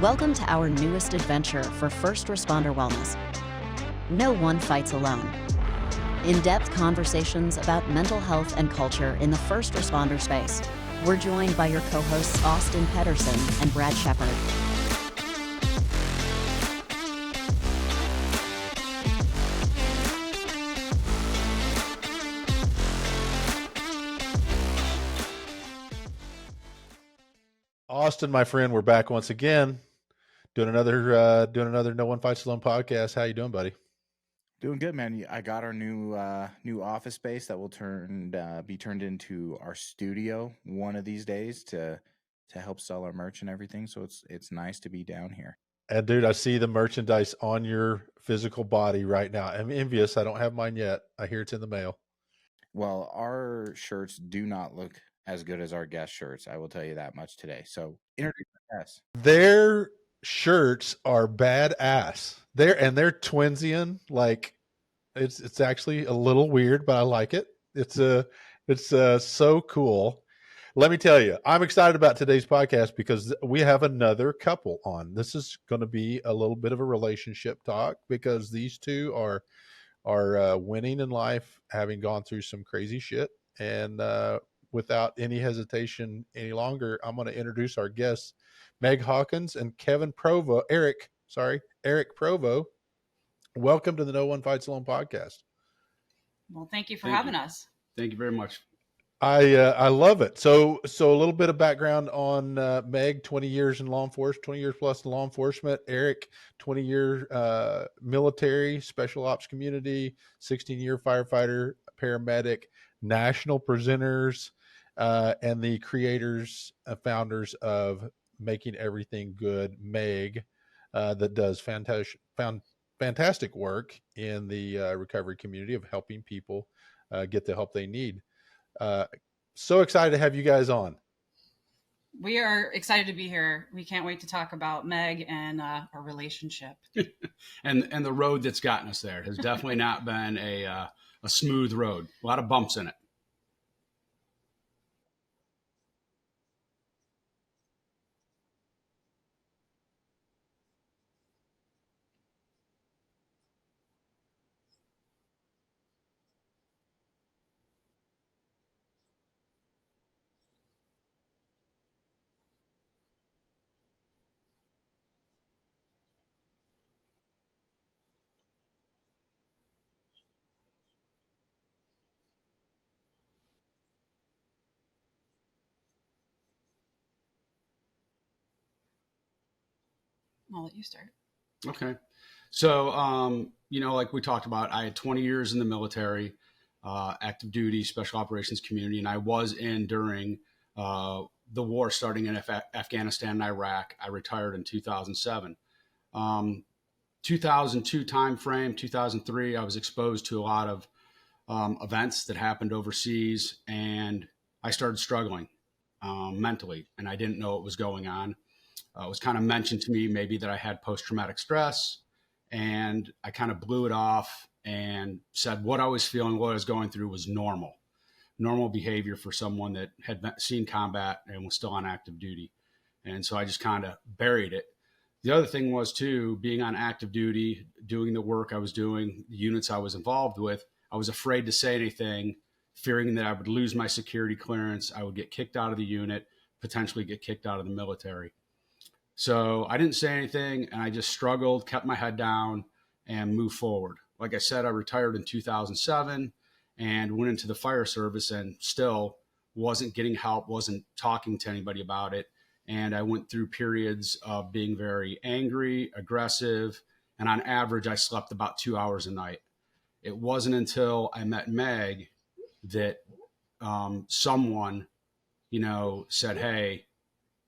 Welcome to our newest adventure for first responder wellness. No one fights alone. In-depth conversations about mental health and culture in the first responder space. We're joined by your co-hosts Austin Pedersen and Brad Shepard. Austin, my friend, we're back once again, doing another No One Fights Alone podcast. How you doing, buddy? Doing good, man. I got our new office space that will be turned into our studio one of these days to help sell our merch and everything. So it's nice to be down here. And dude, I see the merchandise on your physical body right now. I'm envious. I don't have mine yet. I hear it's in the mail. Well, our shirts do not look as good as our guest shirts. I will tell you that much today. So introduce us. Their shirts are badass. They're twinsian. Like it's actually a little weird, but I like it. It's so cool. Let me tell you, I'm excited about today's podcast because we have another couple on. This is going to be a little bit of a relationship talk because these two are winning in life, having gone through some crazy shit. And without any hesitation any longer, I'm going to introduce our guests, Meg Hawkins and Eric Provo. Welcome to the No One Fights Alone podcast. Well, thank you for having us. Thank you very much. I love it. So a little bit of background on Meg, 20 years in law enforcement, 20 years plus in law enforcement. Eric, 20-year military, special ops community, 16-year firefighter, paramedic, national presenters, and the creators, founders of Making Everything Good, Meg, that does fantastic work in the recovery community of helping people get the help they need. So excited to have you guys on. We are excited to be here. We can't wait to talk about Meg and our relationship. and the road that's gotten us there has definitely not been a smooth road. A lot of bumps in it. I'll let you start. Okay. So, like we talked about, I had 20 years in the military, active duty, special operations community, and I was in during the war starting in Afghanistan and Iraq. I retired in 2007. 2002 timeframe, 2003, I was exposed to a lot of events that happened overseas, and I started struggling mentally, and I didn't know what was going on. It was kind of mentioned to me maybe that I had post-traumatic stress, and I kind of blew it off and said what I was feeling, what I was going through was normal behavior for someone that had seen combat and was still on active duty. And so I just kind of buried it. The other thing was too, being on active duty, doing the work I was doing, the units I was involved with, I was afraid to say anything, fearing that I would lose my security clearance. I would get kicked out of the unit, potentially get kicked out of the military. So I didn't say anything, and I just struggled, kept my head down, and moved forward. Like I said, I retired in 2007 and went into the fire service and still wasn't getting help, wasn't talking to anybody about it. And I went through periods of being very angry, aggressive, and on average, I slept about 2 hours a night. It wasn't until I met Meg that someone, said, hey,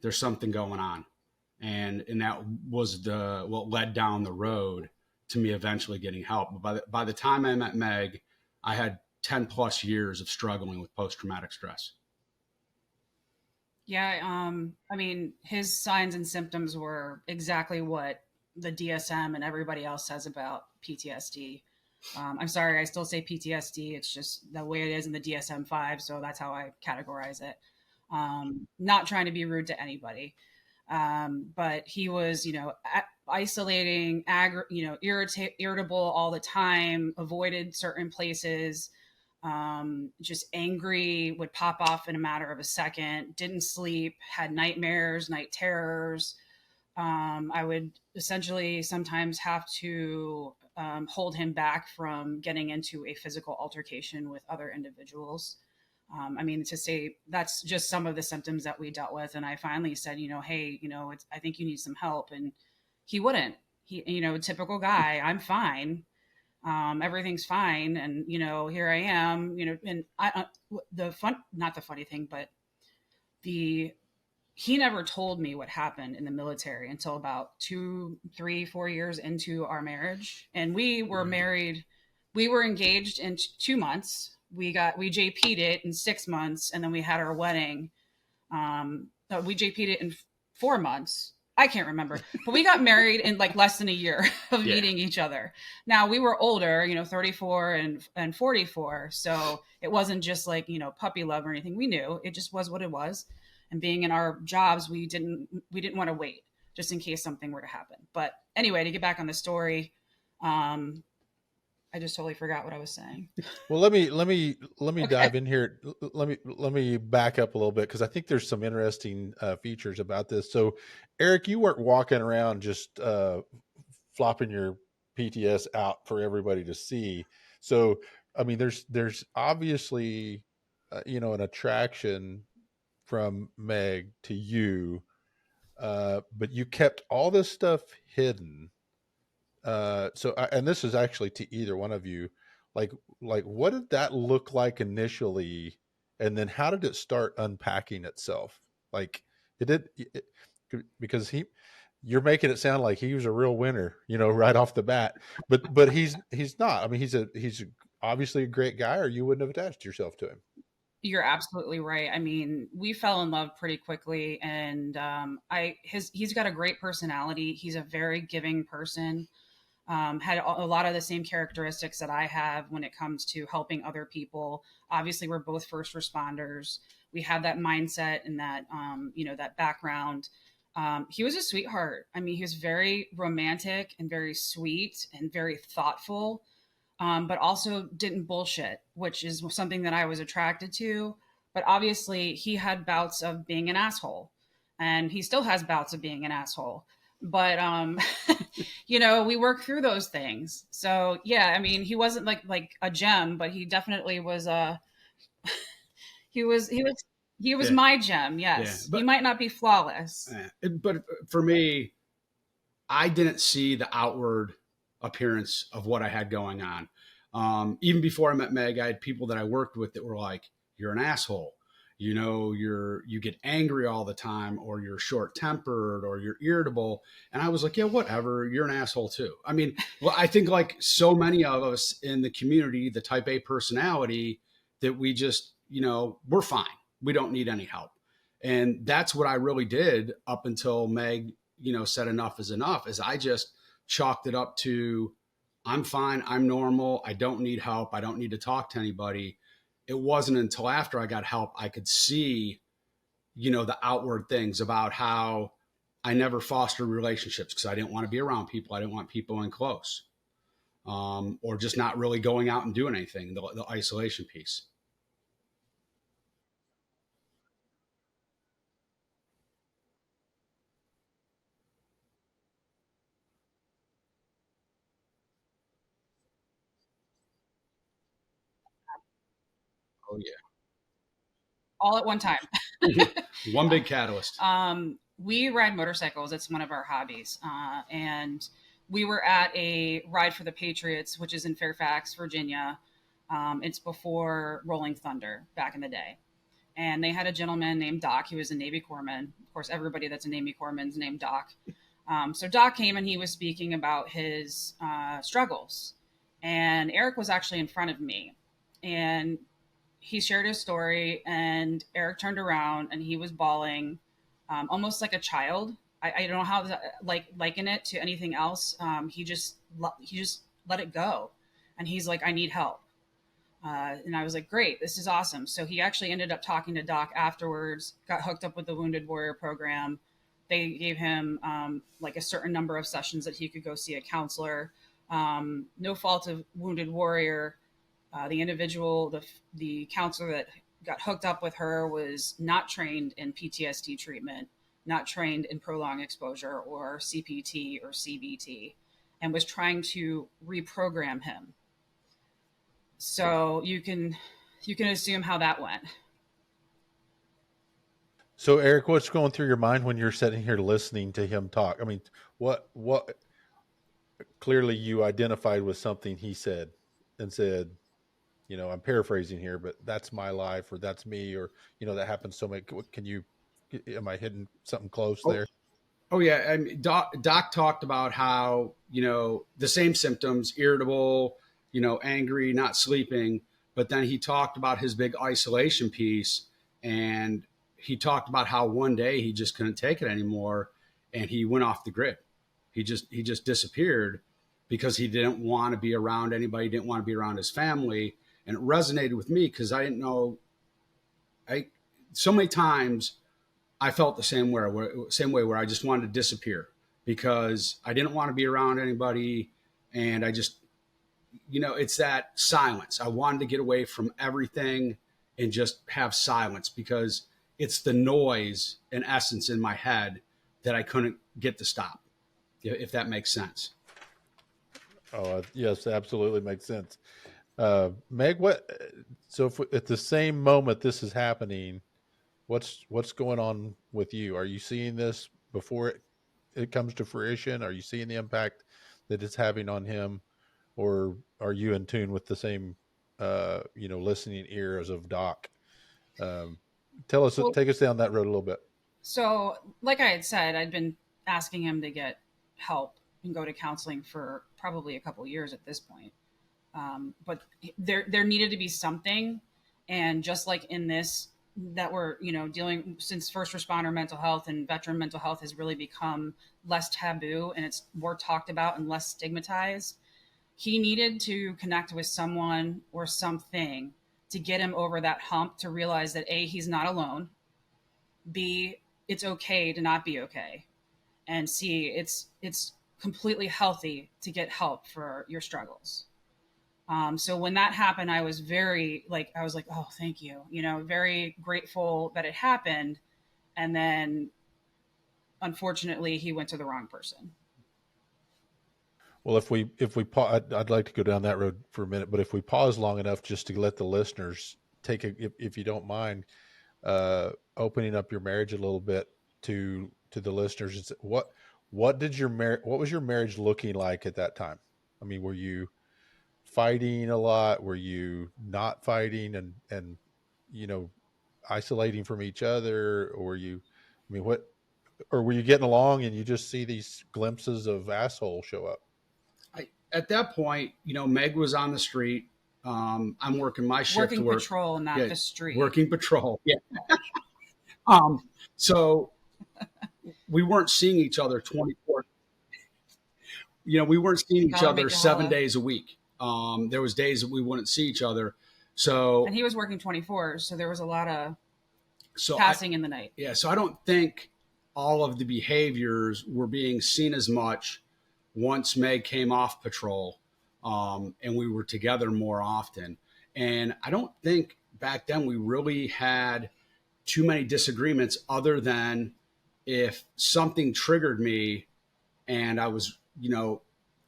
there's something going on. And that was what led down the road to me eventually getting help. But by the time I met Meg, I had 10 plus years of struggling with post-traumatic stress. Yeah. His signs and symptoms were exactly what the DSM and everybody else says about PTSD. I'm sorry, I still say PTSD. It's just the way it is in the DSM-5. So that's how I categorize it. Not trying to be rude to anybody. But he was, isolating, irritable all the time, avoided certain places, just angry, would pop off in a matter of a second, didn't sleep, had nightmares, night terrors. I would essentially sometimes have to hold him back from getting into a physical altercation with other individuals. I mean, to say that's just some of the symptoms that we dealt with. And I finally said, hey, I think you need some help. And he wouldn't. He, typical guy, I'm fine. Everything's fine. And, here I am, and not the funny thing, but the he never told me what happened in the military until about 2, 3, 4 years into our marriage. And we were married, we were engaged in 2 months. We JP'd it in 6 months, and then we had our wedding. No, we JP'd it in 4 months. I can't remember, but we got married in like less than a year of meeting each other. Now we were older, 34 and 44. So it wasn't just like, puppy love or anything. We knew it just was what it was. And being in our jobs, we didn't want to wait just in case something were to happen. But anyway, to get back on the story, I just totally forgot what I was saying. Well, let me Okay. dive in here. Let me back up a little bit, because I think there's some interesting features about this. So, Eric, you weren't walking around just flopping your PTS out for everybody to see. So, I mean, there's obviously an attraction from Meg to you, but you kept all this stuff hidden. And this is actually to either one of you, like what did that look like initially, and then how did it start unpacking itself? Like because you're making it sound like he was a real winner, right off the bat, but he's not. I mean, he's obviously a great guy, or you wouldn't have attached yourself to him. You're absolutely right. I mean, we fell in love pretty quickly, and he's got a great personality. He's a very giving person. Had a lot of the same characteristics that I have when it comes to helping other people. Obviously, we're both first responders. We have that mindset and that that background. He was a sweetheart. I mean, he was very romantic and very sweet and very thoughtful, but also didn't bullshit, which is something that I was attracted to. But obviously, he had bouts of being an asshole, and he still has bouts of being an asshole. But we work through those things. So yeah, I mean, he wasn't like a gem, but he definitely was a. He was Yeah. my gem. Yes, Yeah, he might not be flawless. but for me, I didn't see the outward appearance of what I had going on. Even before I met Meg, I had people that I worked with that were like, "You're an asshole. You get angry all the time, or you're short tempered, or you're irritable." And I was like, "Yeah, whatever. You're an asshole too." I mean, well, I think like so many of us in the community, the Type A personality, that we just, we're fine. We don't need any help. And that's what I really did up until Meg, said enough is enough, is I just chalked it up to, I'm fine. I'm normal. I don't need help. I don't need to talk to anybody. It wasn't until after I got help, I could see, the outward things about how I never fostered relationships because I didn't want to be around people. I didn't want people in close, or just not really going out and doing anything, the isolation piece. Oh, All at one time. yeah. One big catalyst. We ride motorcycles. It's one of our hobbies. And we were at a Ride for the Patriots, which is in Fairfax, Virginia. It's before Rolling Thunder back in the day. And they had a gentleman named Doc. He was a Navy corpsman. Of course, everybody that's a Navy corpsman is named Doc. So Doc came and he was speaking about his struggles. And Eric was actually in front of me. And he shared his story, and Eric turned around and he was bawling, almost like a child. I don't know how to liken it to anything else. He just let it go, and he's like, "I need help." And I was like, "Great, this is awesome." So he actually ended up talking to Doc afterwards. Got hooked up with the Wounded Warrior program. they gave him like a certain number of sessions that he could go see a counselor. No fault of Wounded Warrior. The individual, the counselor that got hooked up with her was not trained in PTSD treatment, not trained in prolonged exposure or CPT or CBT, and was trying to reprogram him. So you can assume how that went. So Eric, what's going through your mind when you're sitting here listening to him talk? I mean, what clearly you identified with something he said and said, you know, I'm paraphrasing here, but that's my life, or that's me, or, you know, that happens so much. Can you, am I hitting something close there? Oh yeah. I mean, Doc talked about how, you know, the same symptoms, irritable, you know, angry, not sleeping, but then he talked about his big isolation piece, and he talked about how one day he just couldn't take it anymore and he went off the grid. He just disappeared because he didn't want to be around anybody, didn't want to be around his family. And it resonated with me because I didn't know, so many times I felt the same way where I just wanted to disappear because I didn't want to be around anybody. And I just, you know, it's that silence. I wanted to get away from everything and just have silence because it's the noise in essence in my head that I couldn't get to stop, if that makes sense. Oh, yes, absolutely makes sense. Meg, so if, at the same moment this is happening, what's going on with you? Are you seeing this before it comes to fruition? Are you seeing the impact that it's having on him, or are you in tune with the same, you know, listening ears of Doc? Take us down that road a little bit. So, like I had said, I'd been asking him to get help and go to counseling for probably a couple years at this point. But there needed to be something, and just like in this, that we're, you know, dealing, since first responder mental health and veteran mental health has really become less taboo and it's more talked about and less stigmatized. He needed to connect with someone or something to get him over that hump, to realize that A, he's not alone, B, it's okay to not be okay, and C, it's completely healthy to get help for your struggles. So when that happened, I was like, oh, thank you, you know, very grateful that it happened. And then unfortunately he went to the wrong person. Well, if we I'd like to go down that road for a minute, but if we pause long enough just to let the listeners take if you don't mind, opening up your marriage a little bit to the listeners, what was your marriage looking like at that time? I mean, were you fighting a lot? Were you not fighting and you know, isolating from each other? Or were you, I mean, or were you getting along and you just see these glimpses of asshole show up? At that point, you know, Meg was on the street. I'm working my shift working patrol, not the street. Working patrol. Yeah. So we weren't seeing each other 24. You know, we weren't seeing each other 7 days a week. There was days that we wouldn't see each other. So, and he was working 24. So there was a lot of passing in the night. Yeah. So I don't think all of the behaviors were being seen as much once Meg came off patrol, and we were together more often. And I don't think back then we really had too many disagreements, other than if something triggered me and I was, you know,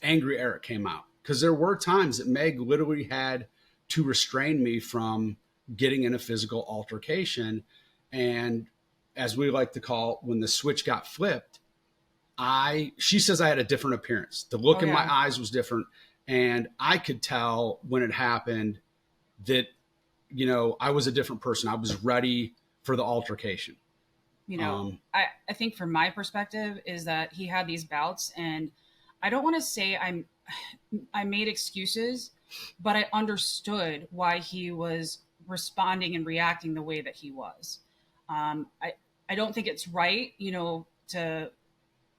angry, Eric came out. Because there were times that Meg literally had to restrain me from getting in a physical altercation. And as we like to call it, when the switch got flipped, she says I had a different appearance. The look in my eyes was different. And I could tell when it happened that, you know, I was a different person. I was ready for the altercation. You know, I think from my perspective is that he had these bouts, and I don't want to say I made excuses, but I understood why he was responding and reacting the way that he was. I don't think it's right, you know,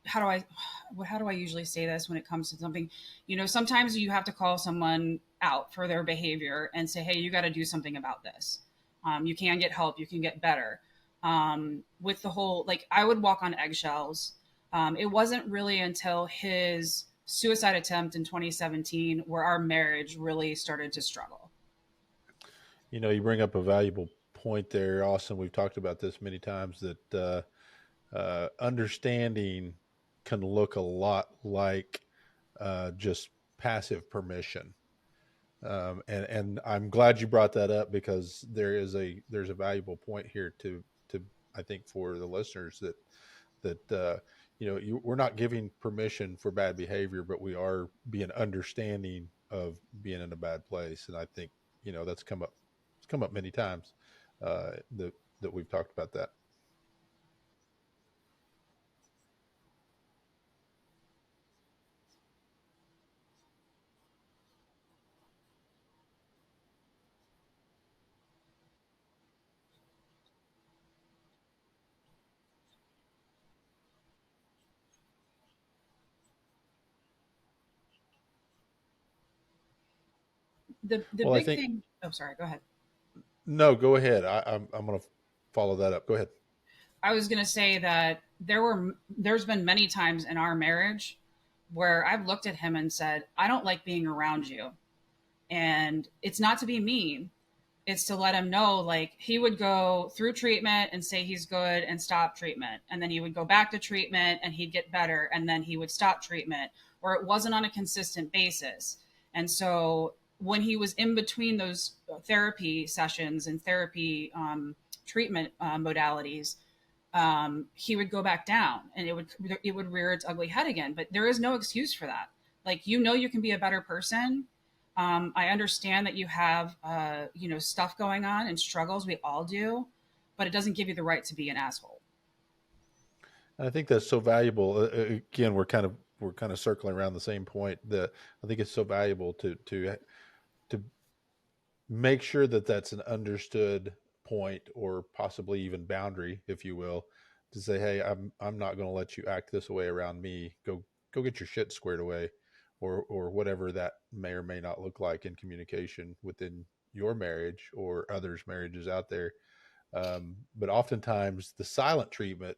how do I usually say this when it comes to something? You know, sometimes you have to call someone out for their behavior and say, hey, you got to do something about this. You can get help, you can get better. with the whole, like, I would walk on eggshells. It wasn't really until his suicide attempt in 2017 where our marriage really started to struggle. You know, you bring up a valuable point there, Austin. We've talked about this many times that understanding can look a lot like just passive permission. And I'm glad you brought that up, because there's a valuable point here to I think, for the listeners, that we're not giving permission for bad behavior, but we are being understanding of being in a bad place. And I think that's come up. It's come up many times that we've talked about that. The Well, I big think thing. Oh, sorry. Go ahead. no. Go ahead. I'm going to follow that up. Go ahead. I was gonna say that there's been many times in our marriage where I've looked at him and said, I don't like being around you. And it's not to be mean, it's to let him know, like, he would go through treatment and say he's good and stop treatment, and then he would go back to treatment and he'd get better, and then he would stop treatment, or it wasn't on a consistent basis. And so when he was in between those therapy sessions and therapy treatment modalities, he would go back down, and it would rear its ugly head again. But there is no excuse for that. Like, you can be a better person. I understand that you have stuff going on and struggles. We all do, but it doesn't give you the right to be an asshole. And I think that's so valuable. Again, we're kind of circling around the same point. That I think it's so valuable to make sure that that's an understood point, or possibly even boundary, if you will, to say, hey, I'm not going to let you act this way around me. Go get your shit squared away, or whatever that may or may not look like in communication within your marriage or others' marriages out there. But oftentimes the silent treatment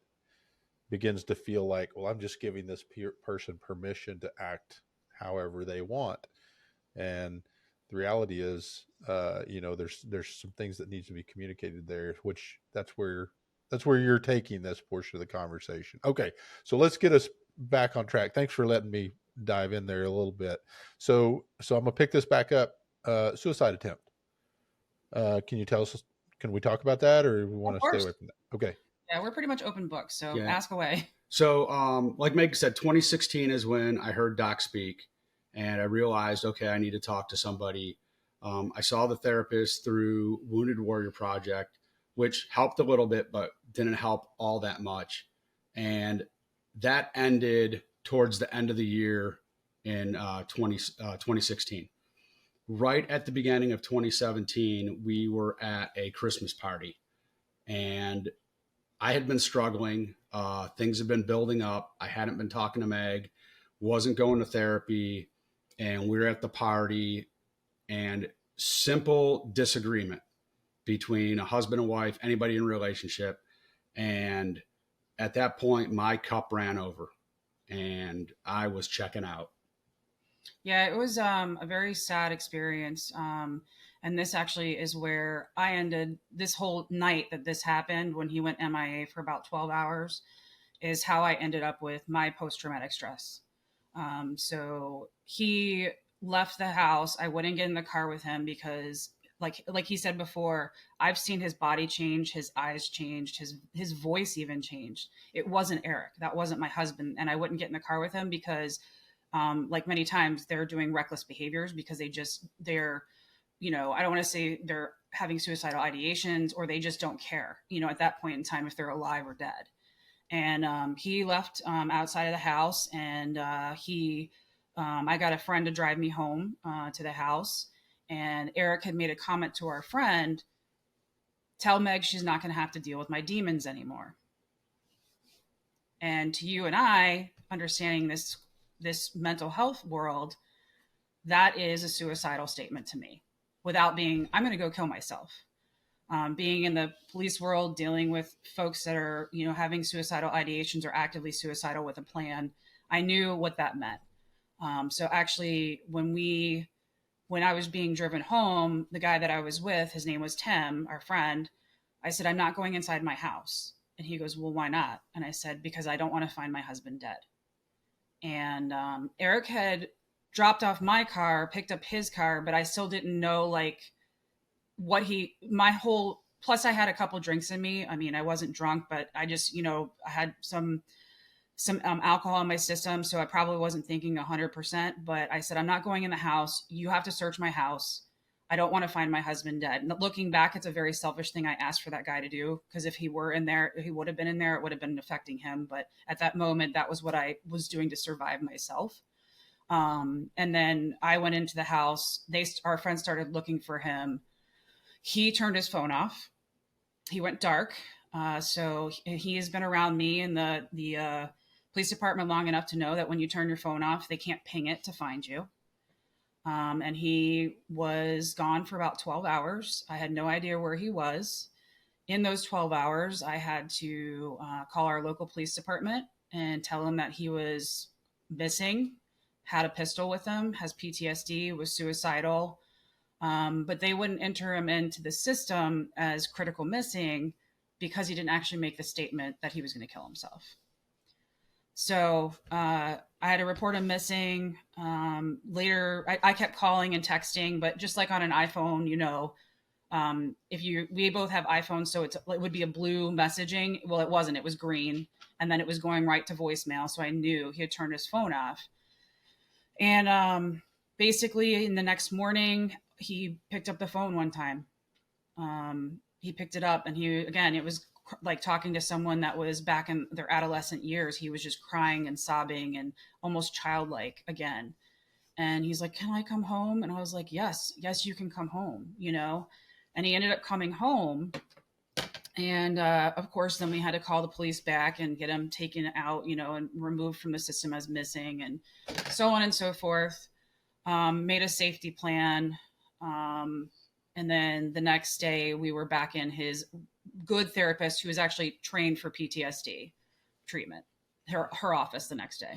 begins to feel like, well, I'm just giving this person permission to act however they want. And the reality is, there's some things that needs to be communicated there, which that's where you're taking this portion of the conversation. Okay, so let's get us back on track. Thanks for letting me dive in there a little bit. So I'm gonna pick this back up. Suicide attempt. Can you tell us? Can we talk about that, or we want Of to stay course. away from that? Okay. Yeah, we're pretty much open books, so Yeah. ask away. So, like Meg said, 2016 is when I heard Doc speak, and I realized, okay, I need to talk to somebody. I saw the therapist through Wounded Warrior Project, which helped a little bit, but didn't help all that much. And that ended towards the end of the year in 2016. Right at the beginning of 2017, we were at a Christmas party, and I had been struggling. Things had been building up. I hadn't been talking to Meg, wasn't going to therapy, and we were at the party, and simple disagreement between a husband and wife, anybody in a relationship. And at that point, my cup ran over and I was checking out. Yeah, it was a very sad experience. And this actually is where I ended this whole night that this happened, when he went MIA for about 12 hours, is how I ended up with my post traumatic stress. So he left the house. I wouldn't get in the car with him because, like he said before, I've seen his body change, his eyes changed, his voice even changed. It wasn't Eric. That wasn't my husband, and I wouldn't get in the car with him because, like many times, they're doing reckless behaviors because they're I don't want to say they're having suicidal ideations, or they just don't care, at that point in time, if they're alive or dead. And he left outside of the house, and I got a friend to drive me home to the house. And Eric had made a comment to our friend, tell Meg she's not going to have to deal with my demons anymore. And to you and I, understanding this mental health world, that is a suicidal statement to me, without being, I'm going to go kill myself. Being in the police world, dealing with folks that are, having suicidal ideations or actively suicidal with a plan, I knew what that meant. So actually, when I was being driven home, the guy that I was with, his name was Tim, our friend, I said, I'm not going inside my house. And he goes, well, why not? And I said, because I don't want to find my husband dead. And Eric had dropped off my car, picked up his car, but I still didn't know plus I had a couple drinks in me. I mean, I wasn't drunk, but I just, I had some alcohol in my system. So I probably wasn't thinking 100%, but I said, I'm not going in the house. You have to search my house. I don't want to find my husband dead. And looking back, it's a very selfish thing I asked for that guy to do, because if he were in there, he would have been in there. It would have been affecting him. But at that moment, that was what I was doing to survive myself. And then I went into the house. Our friends started looking for him. He turned his phone off. He went dark. So he has been around me and the police department long enough to know that when you turn your phone off, they can't ping it to find you. And he was gone for about 12 hours. I had no idea where he was. In those 12 hours, I had to call our local police department and tell them that he was missing, had a pistol with him, has PTSD, was suicidal. But they wouldn't enter him into the system as critical missing because he didn't actually make the statement that he was going to kill himself. So I had to report him missing. Later, I kept calling and texting, but just like on an iPhone, we both have iPhones, so it would be a blue messaging. Well, it wasn't. It was green, and then it was going right to voicemail. So I knew he had turned his phone off. And basically, in the next morning, he picked up the phone one time. He picked it up, and it was like talking to someone that was back in their adolescent years. He was just crying and sobbing and almost childlike again. And he's like, can I come home? And I was like, yes, you can come home, and he ended up coming home. And of course, then we had to call the police back and get him taken out, and removed from the system as missing, and so on and so forth. Made a safety plan. And then the next day we were back in his good therapist, who was actually trained for PTSD treatment, her office the next day.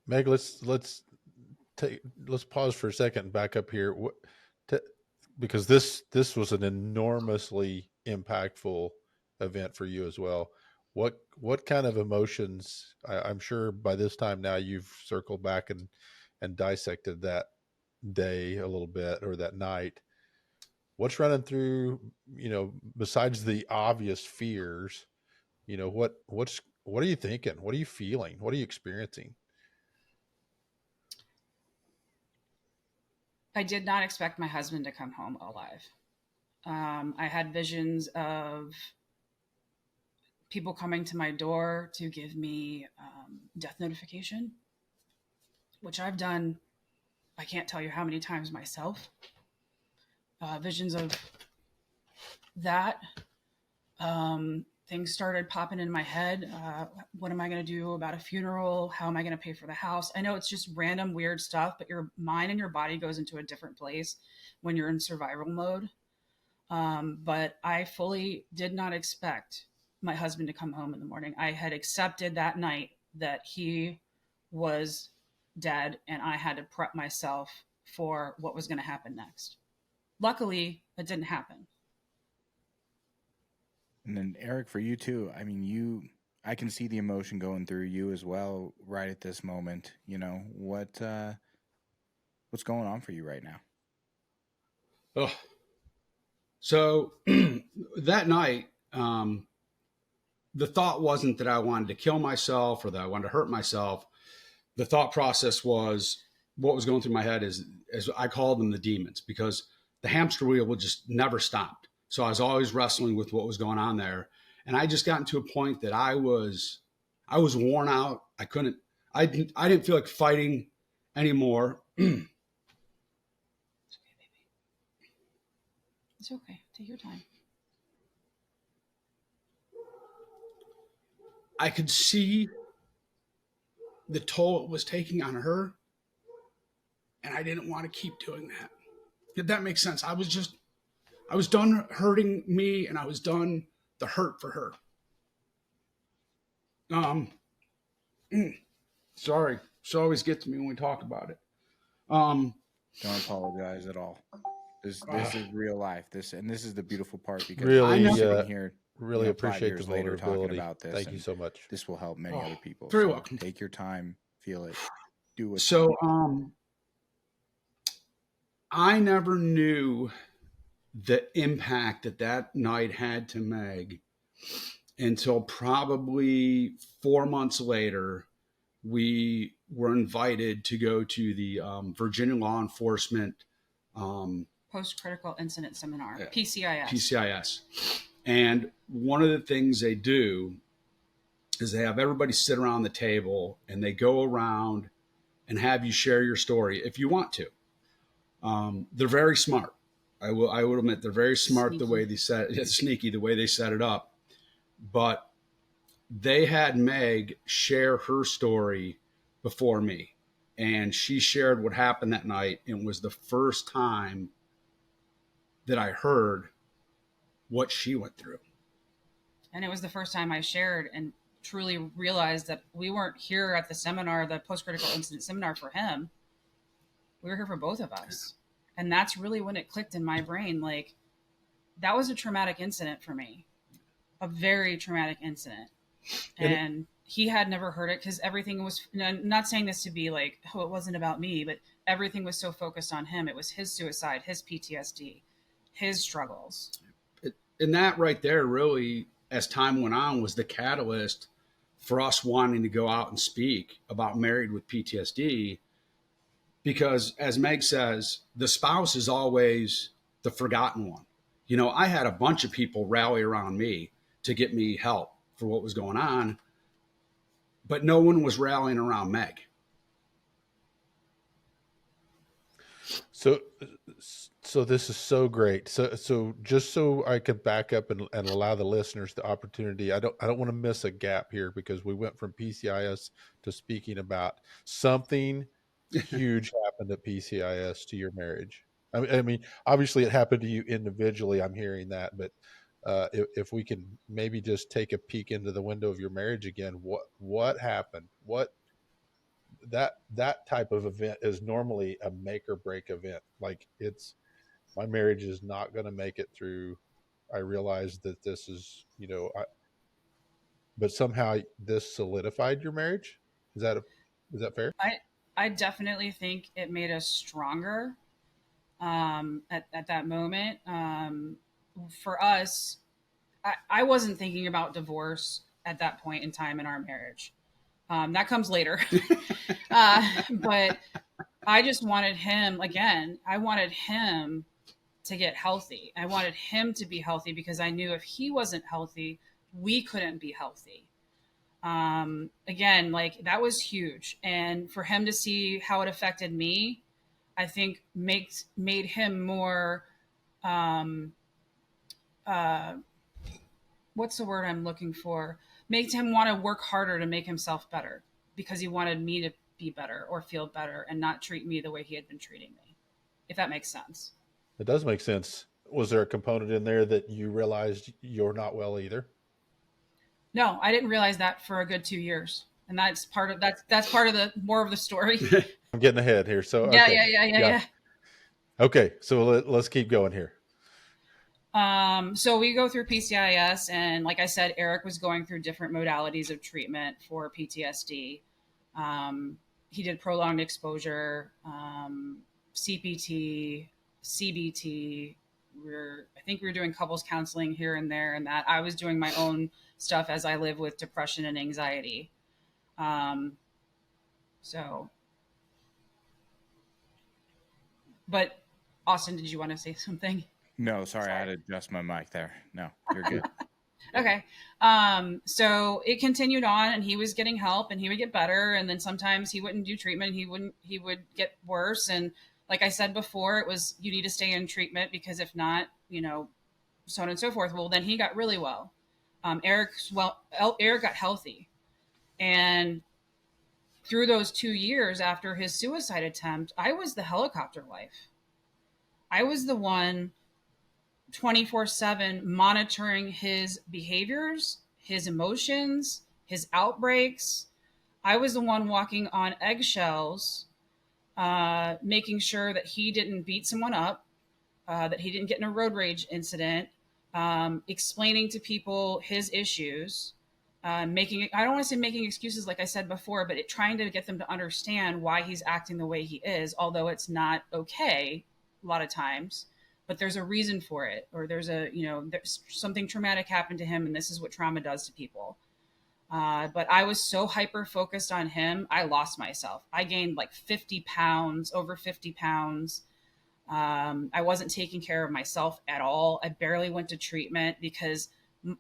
Meg, let's pause for a second and back up here. Because this was an enormously impactful event for you as well. What kind of emotions? I'm sure by this time now you've circled back and dissected that day a little bit, or that night. What's running through, besides the obvious fears, what are you thinking? What are you feeling? What are you experiencing? I did not expect my husband to come home alive. I had visions of people coming to my door to give me death notification, which I've done, I can't tell you how many times myself. Visions of that. Things started popping in my head. What am I going to do about a funeral? How am I going to pay for the house? I know it's just random weird stuff, but your mind and your body goes into a different place when you're in survival mode. But I fully did not expect my husband to come home in the morning. I had accepted that night that he was dead, and I had to prep myself for what was going to happen next. Luckily, it didn't happen. And then Eric, for you too, I mean, I can see the emotion going through you as well right at this moment. What's going on for you right now? Oh, so that night, the thought wasn't that I wanted to kill myself or that I wanted to hurt myself. The thought process was, what was going through my head is, as I called them, the demons, because the hamster wheel would just never stop. So I was always wrestling with what was going on there. And I just gotten to a point that I was worn out. I didn't feel like fighting anymore. It's okay, baby. It's okay. Take your time. I could see the toll it was taking on her, and I didn't want to keep doing that. Did that make sense? I was just I was done hurting me, and I was done the hurt for her. Um, sorry, she always gets me when we talk about it. Um, Don't apologize at all. This is real life. This is the beautiful part, because Really, we're sitting here, really 5 appreciate the years later talking vulnerability. about this. Thank you And so much. this will help many other people. Very So welcome. take your time, feel it, do it. So, I never knew the impact that night had to Meg until probably 4 months later. We were invited to go to the Virginia Law Enforcement Post-critical incident seminar, PCIS. PCIS. And one of the things they do is they have everybody sit around the table, and they go around and have you share your story if you want to. They're very smart. I will admit they're very smart. Sneaky. The way they set it, sneaky the way they set it up. But they had Meg share her story before me, and she shared what happened that night. And it was the first time that I heard what she went through. And it was the first time I shared and truly realized that we weren't here at the seminar, the post-critical incident seminar, for him. We were here for both of us. And that's really when it clicked in my brain. Like, that was a traumatic incident for me, a very traumatic incident. And he had never heard it, because everything was, not saying this to be like, oh, it wasn't about me, but everything was so focused on him. It was his suicide, his PTSD, his struggles. And that right there really, as time went on, was the catalyst for us wanting to go out and speak about Married with PTSD. Because as Meg says, the spouse is always the forgotten one. You know, I had a bunch of people rally around me to get me help for what was going on, but no one was rallying around Meg. So this is so great. So just so I could back up and allow the listeners the opportunity, I don't want to miss a gap here, because we went from PCIS to speaking about something huge happened at PCIS to your marriage. I mean, obviously it happened to you individually. I'm hearing that, but if we can maybe just take a peek into the window of your marriage again, what happened? What that type of event is normally a make or break event. Like, it's, my marriage is not going to make it through. I realize that this is, but somehow this solidified your marriage. Is that fair? I definitely think it made us stronger at that moment. For us, I wasn't thinking about divorce at that point in time in our marriage. That comes later. But I just wanted him, again, I wanted him to get healthy. I wanted him to be healthy, because I knew if he wasn't healthy, we couldn't be healthy. Again, like, that was huge. And for him to see how it affected me, I think made him more, what's the word I'm looking for? Made him want to work harder to make himself better, because he wanted me to be better or feel better and not treat me the way he had been treating me, if that makes sense. It does make sense. Was there a component in there that you realized you're not well either? No, I didn't realize that for a good 2 years. And that's part of the more of the story. I'm getting ahead here. So Yeah, okay. yeah. Okay, so let's keep going here. So we go through PCIS, and like I said, Eric was going through different modalities of treatment for PTSD. He did prolonged exposure, CPT, CBT. I think we were doing couples counseling here and there, and that I was doing my own stuff as I live with depression and anxiety. But Austin, did you want to say something? No, sorry, I had to adjust my mic there. No, you're good. Okay. So it continued on, and he was getting help, and he would get better. And then sometimes he wouldn't do treatment. He would get worse. And like I said before, it was, you need to stay in treatment, because if not, so on and so forth. Well, then he got really well. Eric got healthy. And through those 2 years after his suicide attempt, I was the helicopter wife. I was the one 24/7 monitoring his behaviors, his emotions, his outbreaks. I was the one walking on eggshells, making sure that he didn't beat someone up, that he didn't get in a road rage incident, explaining to people his issues, making, I don't want to say making excuses like I said before, but trying to get them to understand why he's acting the way he is, although it's not okay a lot of times. But there's a reason for it, or there's there's something traumatic happened to him, and this is what trauma does to people. But I was so hyper focused on him, I lost myself. I gained like 50 pounds, over 50 pounds. I wasn't taking care of myself at all. I barely went to treatment because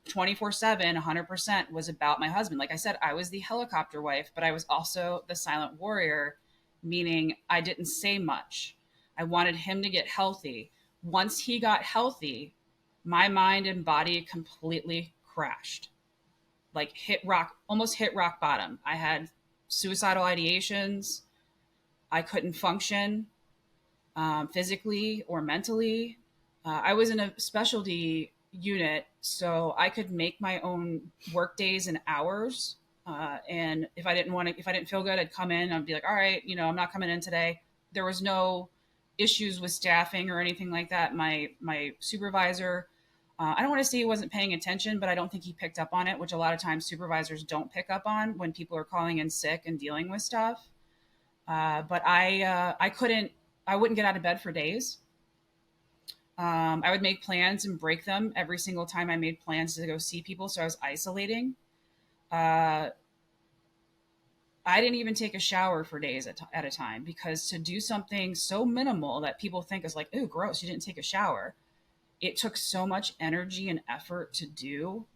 24/7, 100% was about my husband. Like I said, I was the helicopter wife, but I was also the silent warrior, meaning I didn't say much. I wanted him to get healthy. Once he got healthy, my mind and body completely crashed. Like almost hit rock bottom. I had suicidal ideations. I couldn't function physically or mentally. I was in a specialty unit, so I could make my own work days and hours. And if I didn't feel good, I'd come in. I'd be like, all right, I'm not coming in today. There was no issues with staffing or anything like that. My supervisor, I don't want to say he wasn't paying attention, but I don't think he picked up on it, which a lot of times supervisors don't pick up on when people are calling in sick and dealing with stuff. But I wouldn't get out of bed for days. I would make plans and break them every single time I made plans to go see people. So I was isolating. I didn't even take a shower for days at a time, because to do something so minimal that people think is like, "Ooh, gross, you didn't take a shower." It took so much energy and effort to do,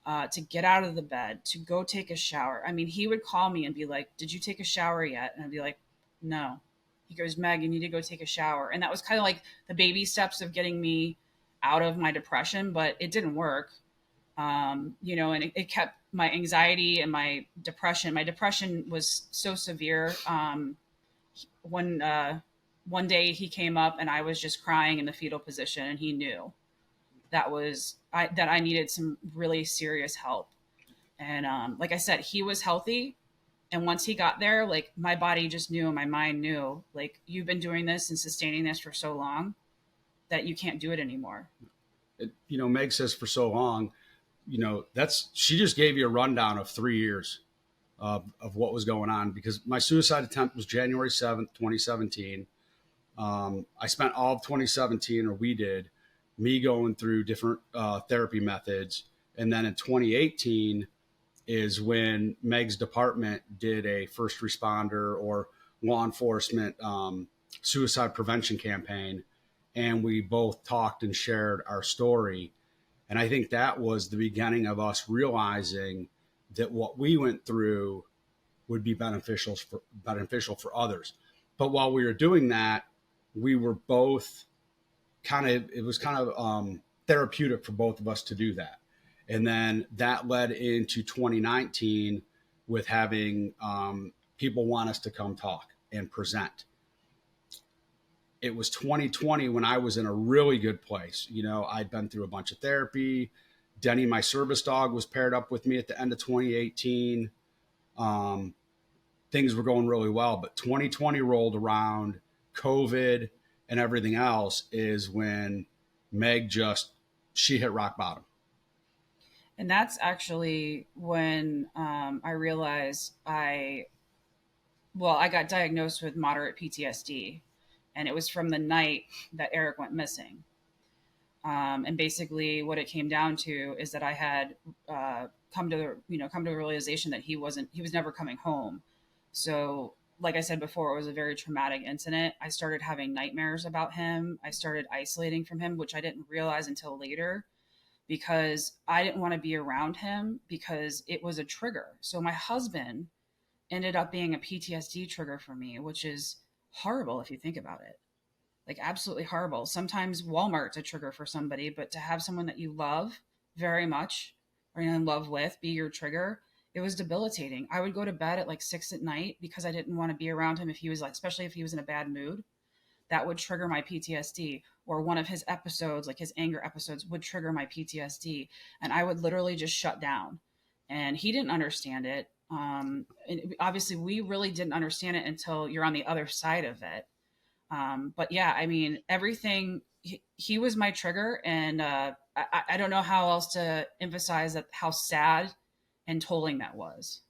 to get out of the bed, to go take a shower. I mean, he would call me and be like, "Did you take a shower yet?" And I'd be like, "No." He goes, "Meg, you need to go take a shower." And that was kind of like the baby steps of getting me out of my depression, but it didn't work. And it kept my anxiety and my depression. My depression was so severe. When One day he came up and I was just crying in the fetal position, and he knew that I needed some really serious help. And like I said, he was healthy. And once he got there, like my body just knew, and my mind knew, like, you've been doing this and sustaining this for so long that you can't do it anymore. Meg says for so long, she just gave you a rundown of 3 years of what was going on, because my suicide attempt was January 7th, 2017. I spent all of 2017, or we did, me going through different therapy methods. And then in 2018 is when Meg's department did a first responder or law enforcement suicide prevention campaign. And we both talked and shared our story. And I think that was the beginning of us realizing that what we went through would be beneficial for others. But while we were doing that, we were both it was kind of therapeutic for both of us to do that. And then that led into 2019 with having people want us to come talk and present. It was 2020 when I was in a really good place. I'd been through a bunch of therapy. Denny, my service dog, was paired up with me at the end of 2018. Things were going really well, but 2020 rolled around, COVID and everything else, is when Meg she hit rock bottom. And that's actually when I realized I got diagnosed with moderate PTSD, and it was from the night that Eric went missing. And basically, what it came down to is that I had come to the realization that he was never coming home. So, like I said before, it was a very traumatic incident. I started having nightmares about him. I started isolating from him, which I didn't realize until later, because I didn't want to be around him because it was a trigger. So my husband ended up being a PTSD trigger for me, which is horrible if you think about it. Like, absolutely horrible. Sometimes Walmart's a trigger for somebody, but to have someone that you love very much or you're in love with be your trigger, it was debilitating. I would go to bed at like 6 at night because I didn't want to be around him if he was like, especially if he was in a bad mood. that would trigger my PTSD, or one of his episodes, like his anger episodes, would trigger my PTSD, and I would literally just shut down. And he didn't understand it. And obviously, we really didn't understand it until you're on the other side of it. But yeah, I mean, everything. He was my trigger, and I don't know how else to emphasize that how sad and tolling that was.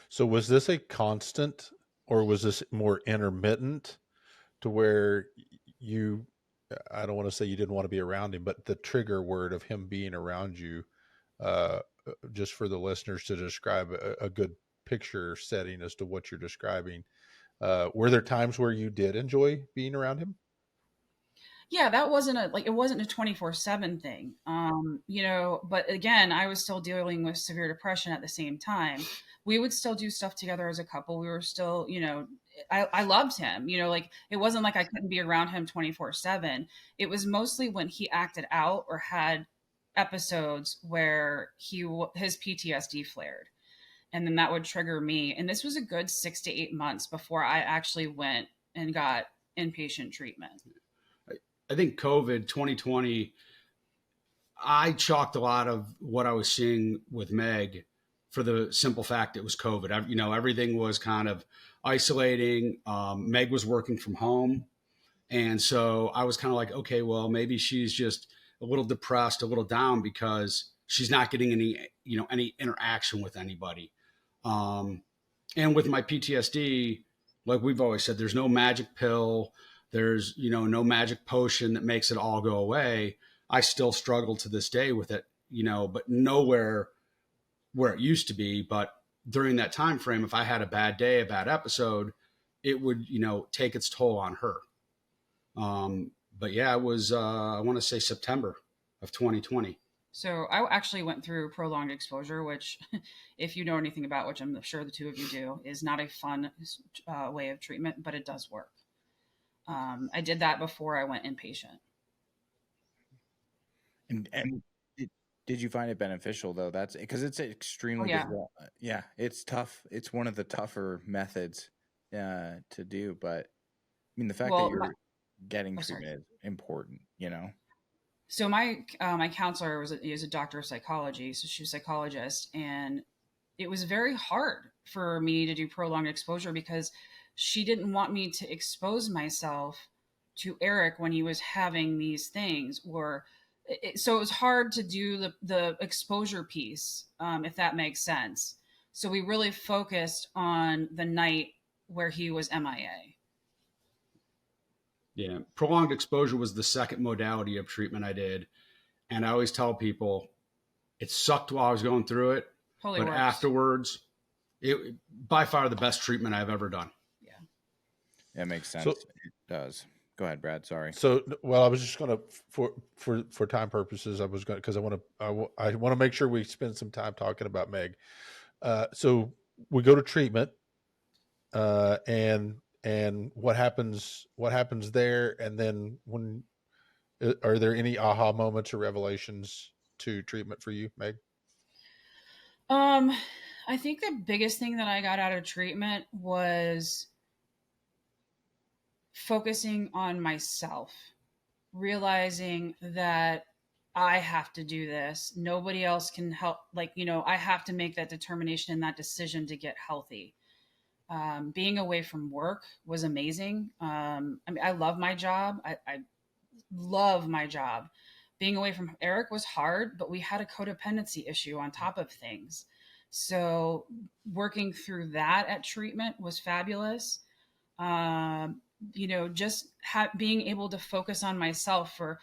So was this a constant, or was this more intermittent to where you, I don't want to say you didn't want to be around him, but the trigger word of him being around you, uh, just for the listeners to describe a good picture setting as to what you're describing. Were there times where you did enjoy being around him? Yeah, that wasn't a like it wasn't a 24/7 thing. But again, I was still dealing with severe depression at the same time. We would still do stuff together as a couple. We were still, I loved him. Like it wasn't like I couldn't be around him 24/7. It was mostly when he acted out or had episodes where his PTSD flared. And then that would trigger me. And this was a good 6 to 8 months before I actually went and got inpatient treatment. I think COVID 2020, I chalked a lot of what I was seeing with Meg for the simple fact it was COVID. Everything was kind of isolating. Meg was working from home. And so I was kind of like, okay, well, maybe she's just a little depressed, a little down because she's not getting any interaction with anybody. Um, and with my PTSD, like we've always said, there's no magic pill. There's, no magic potion that makes it all go away. I still struggle to this day with it, but nowhere where it used to be. But during that time frame, if I had a bad day, a bad episode, it would, take its toll on her. But yeah, it was, I want to say September of 2020. So I actually went through prolonged exposure, which, if you know anything about, which I'm sure the two of you do, is not a fun way of treatment, but it does work. I did that before I went inpatient. And did you find it beneficial though? That's because it's extremely yeah. difficult. Yeah, it's tough. It's one of the tougher methods to do. But I mean, the fact that you're getting treatment is important. So my counselor is a doctor of psychology, so she was a psychologist, and it was very hard for me to do prolonged exposure because she didn't want me to expose myself to Eric when he was having these things, so it was hard to do the exposure piece, if that makes sense. So we really focused on the night where he was MIA. Yeah. Prolonged exposure was the second modality of treatment I did. And I always tell people it sucked while I was going through it, Totally but works. Afterwards, it by far the best treatment I've ever done. Yeah. That makes sense. So, it does. Go ahead, Brad. Sorry. So, well, I was just going to, for time purposes, I was going to, because I want to make sure we spend some time talking about Meg. So we go to treatment, and what happens there, and then are there any aha moments or revelations to treatment for you, Meg? I think the biggest thing that I got out of treatment was focusing on myself, realizing that I have to do this. Nobody else can help. I have to make that determination and that decision to get healthy. Being away from work was amazing. I love my job. I love my job. Being away from Eric was hard, but we had a codependency issue on top of things. So working through that at treatment was fabulous. Just being able to focus on myself for,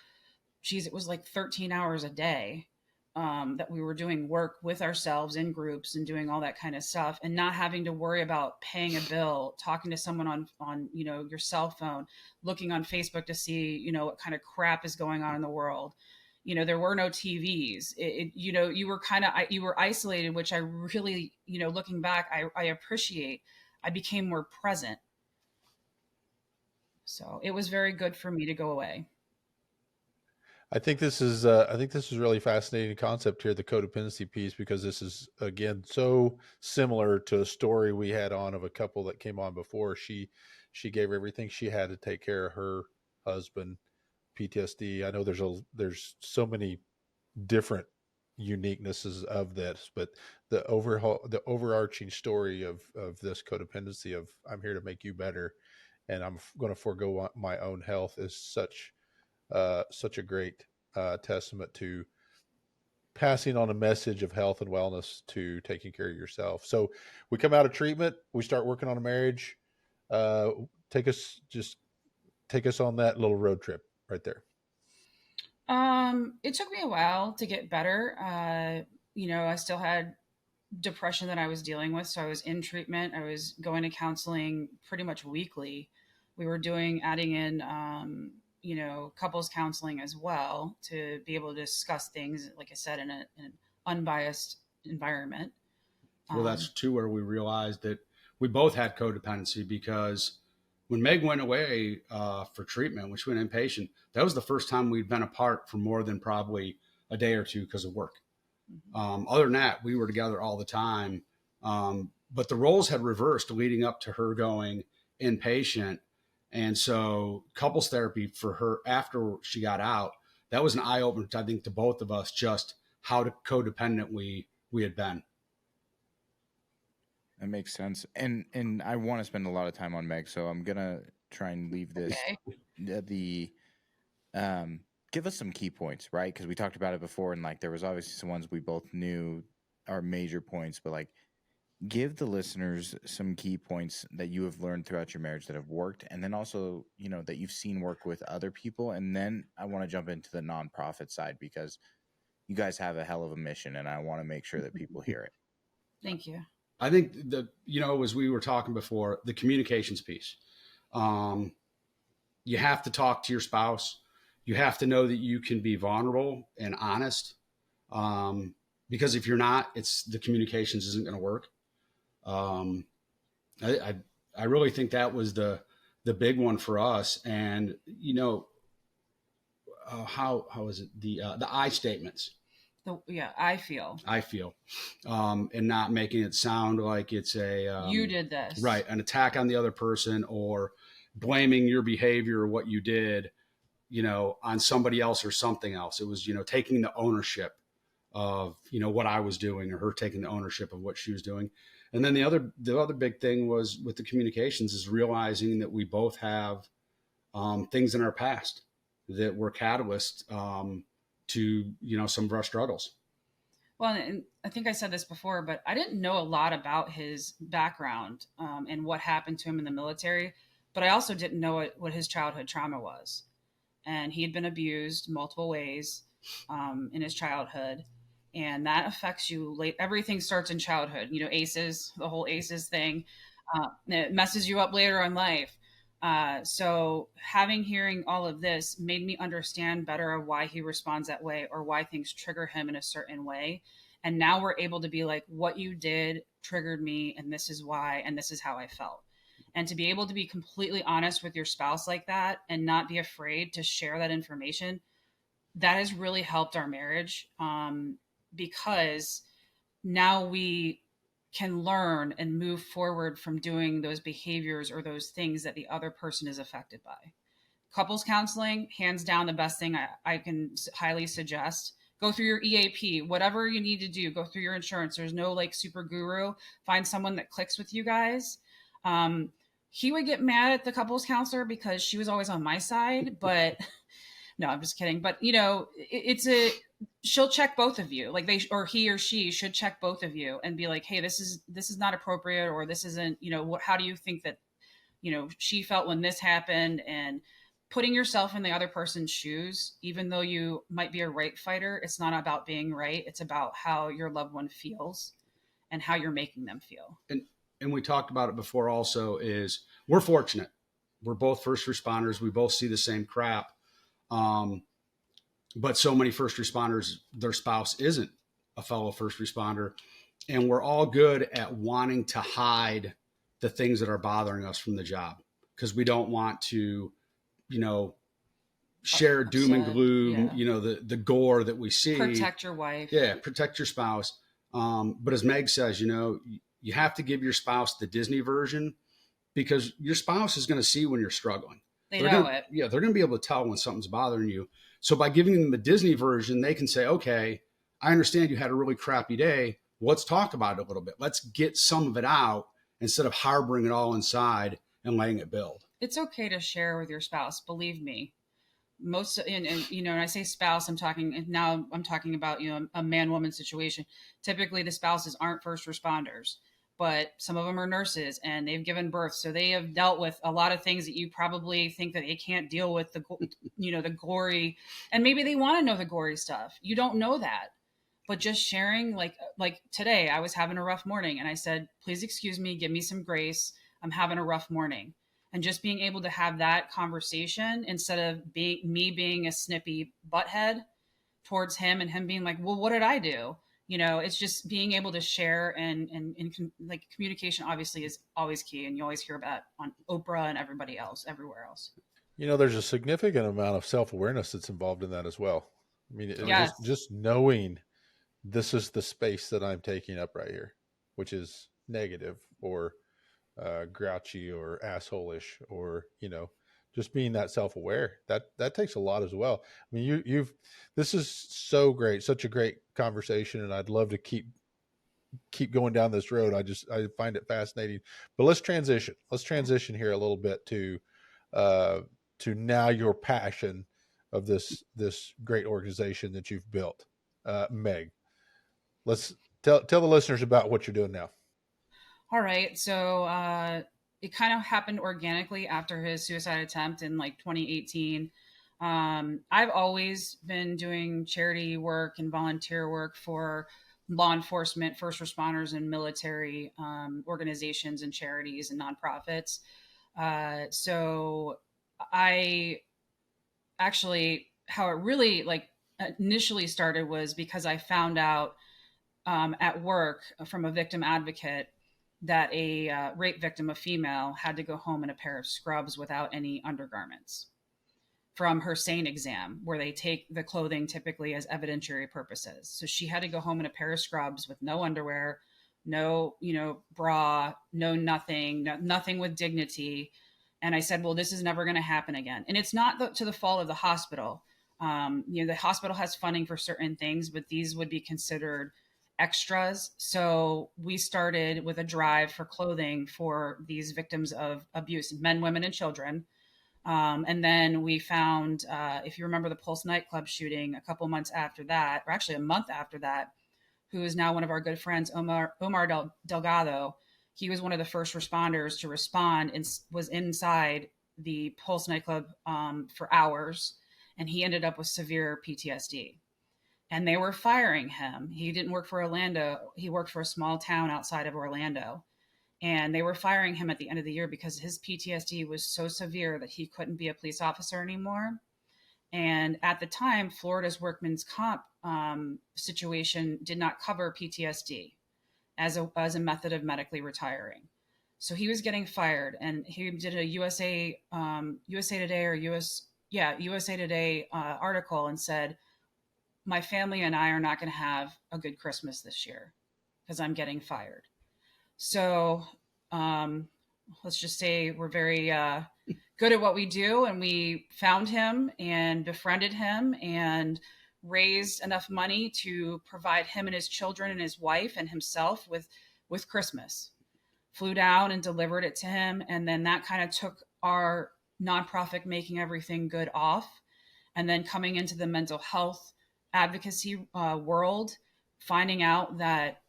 it was like 13 hours a day, that we were doing work with ourselves in groups and doing all that kind of stuff, and not having to worry about paying a bill, talking to someone on your cell phone, looking on Facebook to see what kind of crap is going on in the world. There were no TVs. You were isolated, which I really, looking back, I appreciate. I became more present. So it was very good for me to go away. I think this is a really fascinating concept here, the codependency piece, because this is again so similar to a story we had on of a couple that came on before. She gave everything she had to take care of her husband, PTSD. I know there's so many different uniquenesses of this, but the overarching story of this codependency of I'm here to make you better, and I'm going to forego my own health is such a great testament to passing on a message of health and wellness to taking care of yourself. So we come out of treatment, we start working on a marriage. Uh, just take us on that little road trip right there. It took me a while to get better. I still had depression that I was dealing with. So I was in treatment. I was going to counseling pretty much weekly. We were adding in, couples counseling as well to be able to discuss things, like I said, in an unbiased environment. Well, that's too where we realized that we both had codependency, because when Meg went away for treatment, when she went inpatient, that was the first time we'd been apart for more than probably a day or two because of work. Other than that, we were together all the time. But the roles had reversed leading up to her going inpatient. And so couples therapy for her after she got out, that was an eye opener, I think, to both of us, just how codependent we had been. That makes sense. And I want to spend a lot of time on Meg, so I'm gonna try and leave this give us some key points, right? Because we talked about it before, and like there was obviously some ones we both knew are major points, but like give the listeners some key points that you have learned throughout your marriage that have worked, and then also, that you've seen work with other people. And then I want to jump into the nonprofit side, because you guys have a hell of a mission, and I want to make sure that people hear it. Thank you. I think as we were talking before, the communications piece. You have to talk to your spouse. You have to know that you can be vulnerable and honest. Because if you're not, the communications isn't going to work. I really think that was the big one for us. And how is it the I statements? I feel, and not making it sound like it's you did this, right, an attack on the other person, or blaming your behavior or what you did, on somebody else or something else. It was, taking the ownership of, what I was doing, or her taking the ownership of what she was doing. And then the other big thing was with the communications is realizing that we both have things in our past that were catalysts to, some of our struggles. Well, and I think I said this before, but I didn't know a lot about his background and what happened to him in the military, but I also didn't know what his childhood trauma was. And he had been abused multiple ways in his childhood. And that affects you late. Everything starts in childhood, ACEs, the whole ACEs thing. It messes you up later in life. So hearing all of this made me understand better of why he responds that way, or why things trigger him in a certain way. And now we're able to be like, what you did triggered me, and this is why, and this is how I felt. And to be able to be completely honest with your spouse like that, and not be afraid to share that information, that has really helped our marriage, because now we can learn and move forward from doing those behaviors or those things that the other person is affected by. Couples counseling, hands down, the best thing I can highly suggest. Go through your EAP, whatever you need to do, go through your insurance. There's no like super guru. Find someone that clicks with you guys. He would get mad at the couples counselor because she was always on my side, but no, I'm just kidding. But she'll check both of you. Like he or she should check both of you and be like, hey, this is not appropriate, or this isn't, how do you think that, she felt when this happened? And putting yourself in the other person's shoes, even though you might be a right fighter, it's not about being right. It's about how your loved one feels and how you're making them feel. And we talked about it before also, is we're fortunate. We're both first responders. We both see the same crap. But so many first responders, their spouse isn't a fellow first responder. And we're all good at wanting to hide the things that are bothering us from the job, because we don't want to, share doom and upset. gloom, Yeah. you know, the gore that we see. Protect your wife. Yeah, protect your spouse. But as Meg says, you know, you have to give your spouse the Disney version, because your spouse is going to see when you're struggling. They They're know gonna, it. yeah, they're going to be able to tell when something's bothering you. So by giving them the Disney version, they can say, okay, I understand you had a really crappy day. Let's talk about it a little bit. Let's get some of it out instead of harboring it all inside and letting it build. It's okay to share with your spouse. Believe me. Most and you know, when I say spouse, I'm talking about, you know, a man woman situation. Typically the spouses aren't first responders, but some of them are nurses and they've given birth, so they have dealt with a lot of things that you probably think that they can't deal with, you know, the gory, and maybe they want to know the gory stuff. You don't know that. But just sharing, like today I was having a rough morning and I said, please excuse me, give me some grace, I'm having a rough morning. And just being able to have that conversation instead of being a snippy butthead towards him, and him being like, well, what did I do? You know, it's just being able to share, and like communication obviously is always key. And you always hear about on Oprah and everybody else, everywhere else. You know, there's a significant amount of self-awareness that's involved in that as well. I mean, Yes. just knowing this is the space that I'm taking up right here, which is negative or grouchy or assholish, or, you know, just being that self-aware, that takes a lot as well. I mean, you've this is so great, such a great conversation, and I'd love to keep going down this road. I find it fascinating. But let's transition here a little bit uh to now your passion of this great organization that you've built. Meg, let's tell the listeners about what you're doing now. All right. So it kind of happened organically after his suicide attempt in like 2018. I've always been doing charity work and volunteer work for law enforcement, first responders, and military organizations and charities and nonprofits. So I actually, how it really like initially started was because I found out at work from a victim advocate that a rape victim, a female, had to go home in a pair of scrubs without any undergarments from her SANE exam, where they take the clothing typically as evidentiary purposes. So she had to go home in a pair of scrubs with no underwear, no, you know, bra, no nothing, nothing with dignity. And I said, well, this is never going to happen again. And it's not to the fault of the hospital. You know, the hospital has funding for certain things, but these would be considered extras. So we started with a drive for clothing for these victims of abuse, men, women, and children. And then we found, if you remember the Pulse nightclub shooting a couple months after that, or actually a month after that, who is now one of our good friends, Omar Delgado. He was one of the first responders to respond and was inside the Pulse nightclub for hours. And he ended up with severe PTSD. And they were firing him. He didn't work for Orlando. He worked for a small town outside of Orlando. And they were firing him at the end of the year because his PTSD was so severe that he couldn't be a police officer anymore. And at the time, Florida's workman's comp situation did not cover PTSD as a method of medically retiring. So he was getting fired, and he did a USA Today or USA Today article and said, my family and I are not going to have a good Christmas this year because I'm getting fired. So let's just say we're very good at what we do. And we found him and befriended him and raised enough money to provide him and his children and his wife and himself with Christmas. Flew down and delivered it to him. And then that kind of took our nonprofit Making Everything Good off. And then coming into the mental health advocacy world, finding out that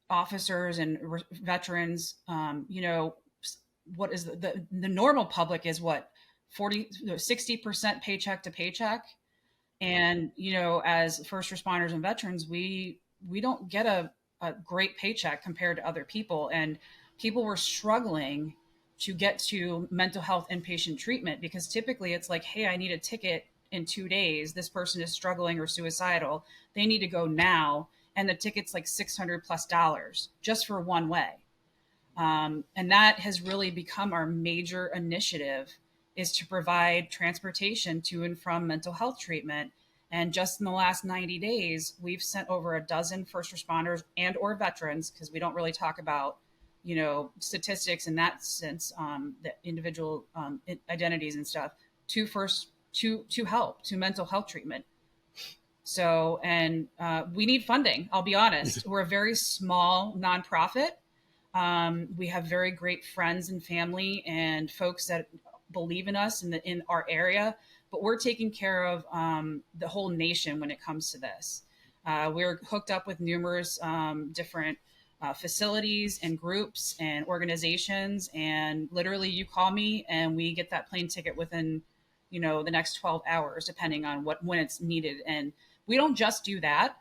officers and veterans, you know, what is the normal public is what 60% paycheck to paycheck. And, you know, as first responders and veterans, we don't get a great paycheck compared to other people. And people were struggling to get to mental health inpatient treatment because typically it's like, hey, I need a ticket in 2 days. This person is struggling or suicidal. They need to go now. And the ticket's like $600+ just for one way. And that has really become our major initiative is to provide transportation to and from mental health treatment. And just in the last 90 days, we've sent over a dozen first responders and or veterans, because we don't really talk about, statistics in that sense, the individual identities and stuff, to help, to mental health treatment. So, and we need funding. I'll be honest. We're a very small nonprofit. We have very great friends and family and folks that believe in us in our area, but we're taking care of the whole nation when it comes to this. We're hooked up with numerous different facilities and groups and organizations, and literally you call me and we get that plane ticket within the next 12 hours, depending on when it's needed. And we don't just do that.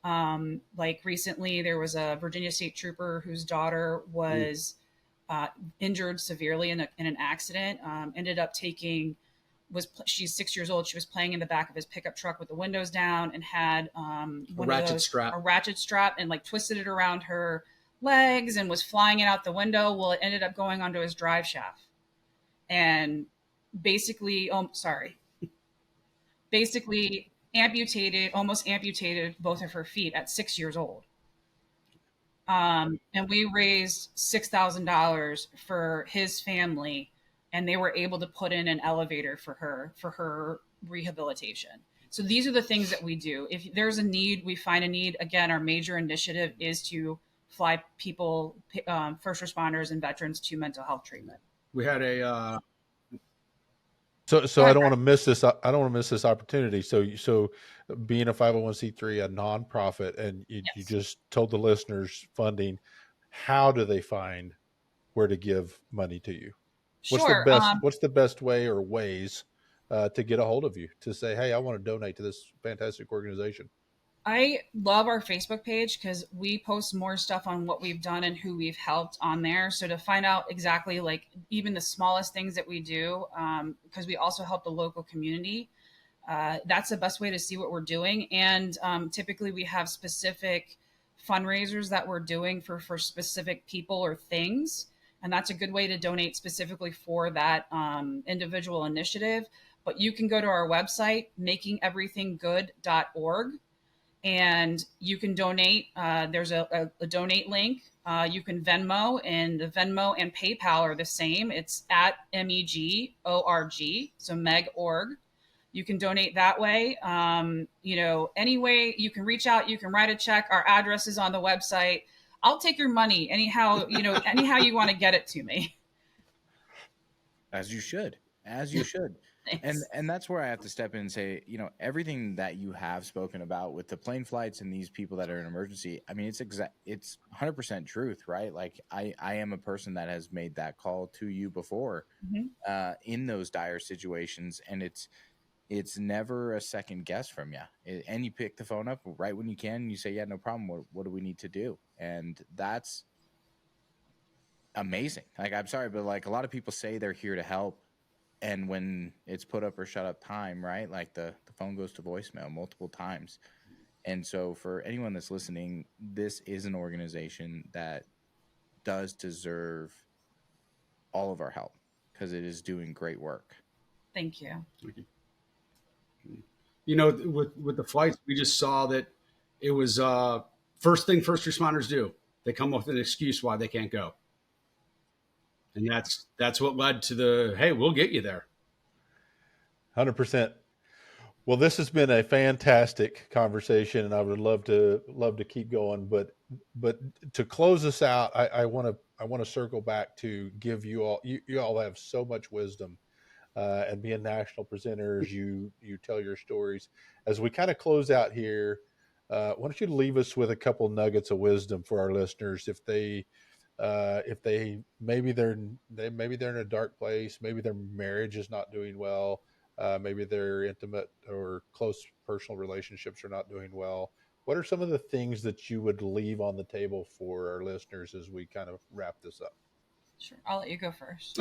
Like recently, there was a Virginia State Trooper whose daughter was injured severely in an accident. Ended up she's 6 years old. She was playing in the back of his pickup truck with the windows down and had a ratchet strap, and like twisted it around her legs and was flying it out the window. Well, it ended up going onto his drive shaft and basically almost amputated both of her feet at 6 years old. And we raised $6,000 for his family, and they were able to put in an elevator for her rehabilitation. So these are the things that we do. If there's a need, we find a need. Again, our major initiative is to fly people, first responders and veterans, to mental health treatment. We had a So I don't want to miss this. I don't want to miss this opportunity. So being a 501c3, a nonprofit, and you just told the listeners funding, how do they find where to give money to you? Sure. What's the best way or ways to get a hold of you to say, hey, I want to donate to this fantastic organization? I love our Facebook page because we post more stuff on what we've done and who we've helped on there. So to find out exactly, like, even the smallest things that we do, because we also help the local community, that's the best way to see what we're doing. And typically we have specific fundraisers that we're doing for specific people or things. And that's a good way to donate specifically for that individual initiative. But you can go to our website, makingeverythinggood.org. And you can donate. There's a donate link. You can Venmo, and the Venmo and PayPal are the same. It's at MEGORG, so Meg.Org. You can donate that way. Any way you can reach out, you can write a check. Our address is on the website. I'll take your money anyhow you want to get it to me. As you should. Thanks. And that's where I have to step in and say, everything that you have spoken about with the plane flights and these people that are in emergency, I mean, it's 100% truth, right? Like I am a person that has made that call to you before, in those dire situations. And it's never a second guess from you. And you pick the phone up right when you can and you say, yeah, no problem. What do we need to do? And that's amazing. Like, I'm sorry, but like a lot of people say they're here to help. And when it's put up or shut up time, right? Like the phone goes to voicemail multiple times. And so for anyone that's listening, this is an organization that does deserve all of our help because it is doing great work. Thank you. With the flights, we just saw that it was first thing first responders do. They come up with an excuse why they can't go. And that's what led to the, hey, we'll get you there. 100%. Well, this has been a fantastic conversation, and I would love to keep going. But to close us out, I want to circle back to give you all. You all have so much wisdom, and being national presenters, you tell your stories. As we kind of close out here, why don't you leave us with a couple nuggets of wisdom for our listeners if they maybe they're in a dark place, maybe their marriage is not doing well, maybe their intimate or close personal relationships are not doing well. What are some of the things that you would leave on the table for our listeners as we kind of wrap this up? Sure, I'll let you go first.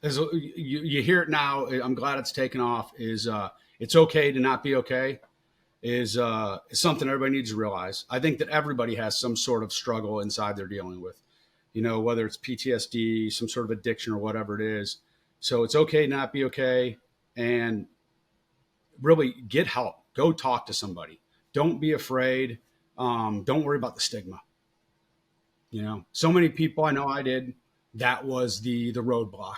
As you hear it now, I'm glad it's taken off. Is it's okay to not be okay? Is something everybody needs to realize. I think that everybody has some sort of struggle inside they're dealing with. whether it's PTSD, some sort of addiction or whatever it is. So it's okay to not be okay, and really get help. Go talk to somebody. Don't be afraid. Don't worry about the stigma. So many people, I know I did, that was the roadblock.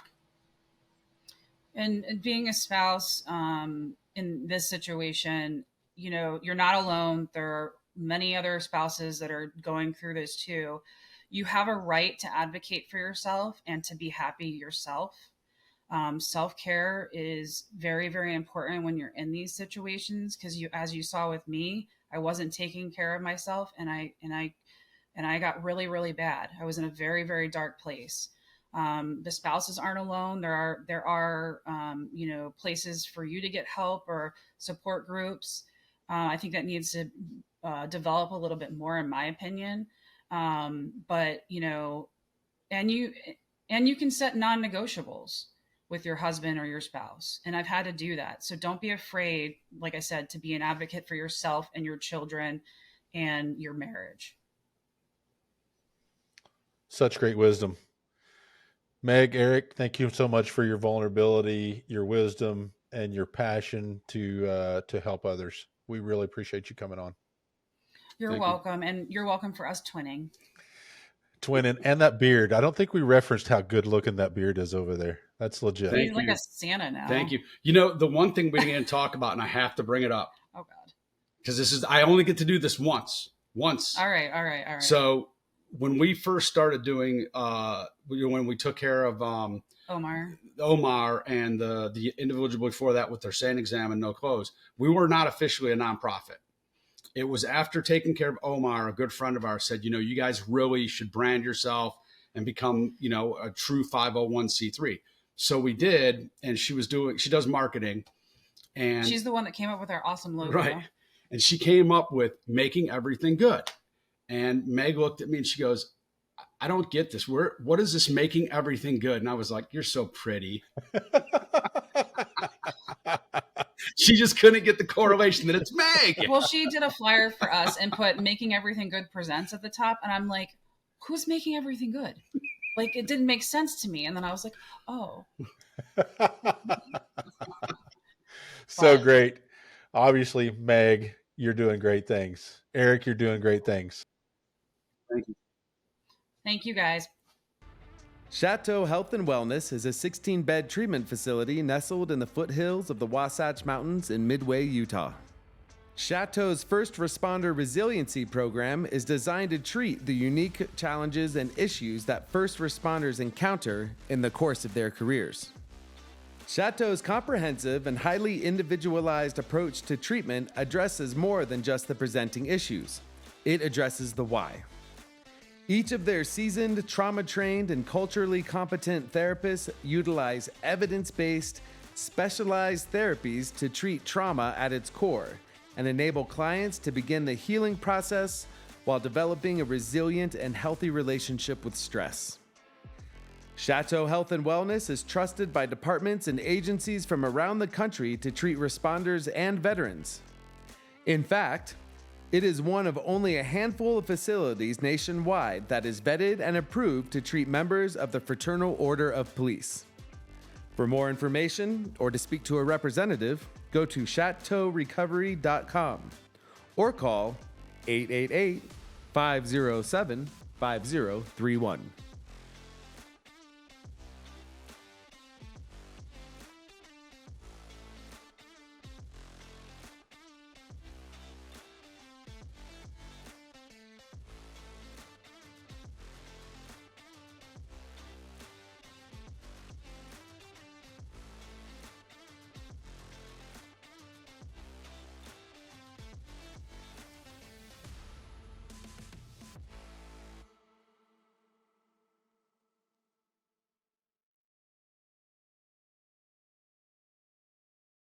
And being a spouse in this situation, you're not alone. There are many other spouses that are going through this too. You have a right to advocate for yourself and to be happy yourself. Self-care is very, very important when you're in these situations, because as you saw with me, I wasn't taking care of myself, and I got really, really bad. I was in a very, very dark place. The spouses aren't alone. There are places for you to get help or support groups. I think that needs to develop a little bit more, in my opinion. But and you can set non-negotiables with your husband or your spouse, and I've had to do that. So don't be afraid, like I said, to be an advocate for yourself and your children and your marriage. Such great wisdom. Meg, Eric, thank you so much for your vulnerability, your wisdom, and your passion to help others. We really appreciate you coming on. You're welcome. And you're welcome for us twinning. And that beard. I don't think we referenced how good looking that beard is over there. That's legit. He's like a Santa now. Thank you. The one thing we didn't talk about, and I have to bring it up. Oh God. Because I only get to do this once. All right. So when we first started doing, when we took care of Omar and the individual before that with their sand exam and no clothes, we were not officially a nonprofit. It was after taking care of Omar, a good friend of ours said, you guys really should brand yourself and become, a true 501c3. So we did, and she does marketing. And she's the one that came up with our awesome logo. Right. And she came up with making everything good. And Meg looked at me and she goes, I don't get this. What is this making everything good? And I was like, you're so pretty. She just couldn't get the correlation that it's Meg. Well, she did a flyer for us and put Making Everything Good Presents at the top. And I'm like, who's making everything good? Like, it didn't make sense to me. And then I was like, oh. So great. Obviously, Meg, you're doing great things. Eric, you're doing great things. Thank you. Thank you, guys. Chateau Health and Wellness is a 16-bed treatment facility nestled in the foothills of the Wasatch Mountains in Midway, Utah. Chateau's first responder resiliency program is designed to treat the unique challenges and issues that first responders encounter in the course of their careers. Chateau's comprehensive and highly individualized approach to treatment addresses more than just the presenting issues. It addresses the why. Each of their seasoned, trauma-trained, and culturally competent therapists utilize evidence-based, specialized therapies to treat trauma at its core and enable clients to begin the healing process while developing a resilient and healthy relationship with stress. Chateau Health and Wellness is trusted by departments and agencies from around the country to treat responders and veterans. In fact, it is one of only a handful of facilities nationwide that is vetted and approved to treat members of the Fraternal Order of Police. For more information or to speak to a representative, go to chateaurecovery.com or call 888-507-5031.